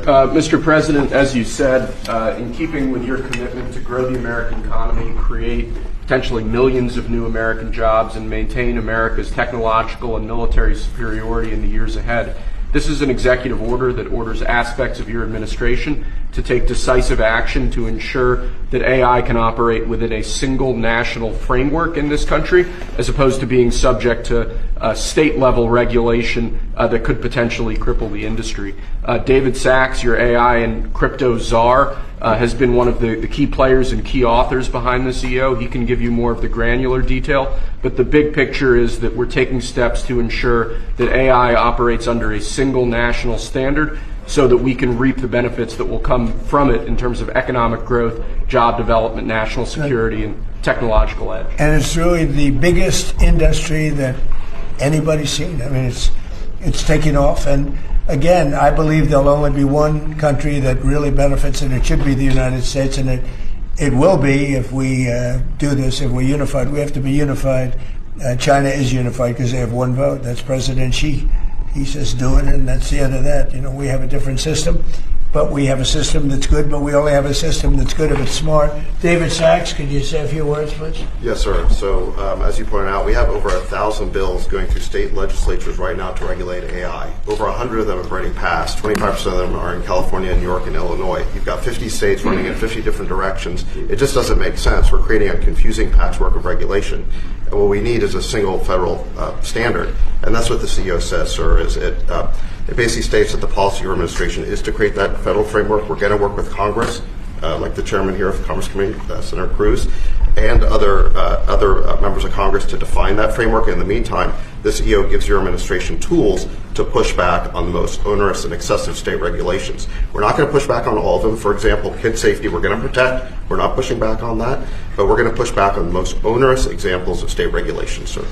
Mr. President, as you said, in keeping with your commitment to grow the American economy, create potentially millions of new American jobs, and maintain America's technological and military superiority in the years ahead, this is an executive order that orders aspects of your administration to take decisive action to ensure that AI can operate within a single national framework in this country, as opposed to being subject to state-level regulation that could potentially cripple the industry. David Sacks, your AI and crypto czar, has been one of the key players and key authors behind this EO. He can give you more of the granular detail, but the big picture is that we're taking steps to ensure that AI operates under a single national standard so that we can reap the benefits that will come from it in terms of economic growth, job development, national security, and technological edge. And it's really the biggest industry that anybody's seen. I mean, it's taking off. And again, I believe there'll only be one country that really benefits, and it should be the United States. And it will be if we do this, if we're unified. We have to be unified. China is unified because they have one vote. That's President Xi. He says do it, and that's the end of that. You know, we have a different system, but we have a system that's good, but we only have a system that's good if it's smart. David Sacks, could you say a few words, please? Yes, sir. So, as you pointed out, we have over 1,000 bills going through state legislatures right now to regulate AI. Over 100 of them have already passed. 25% of them are in California, New York, and Illinois. You've got 50 states running in 50 different directions. It just doesn't make sense. We're creating a confusing patchwork of regulation. And what we need is a single federal standard. And that's what the CEO says, sir, is it basically states that the policy of your administration is to create that federal framework. We're going to work with Congress, like the chairman here of the Commerce Committee, Senator Cruz, and other members of Congress to define that framework. In the meantime, this EO gives your administration tools to push back on the most onerous and excessive state regulations. We're not going to push back on all of them. For example, kid safety, we're going to protect. We're not pushing back on that, but we're going to push back on the most onerous examples of state regulations, sir.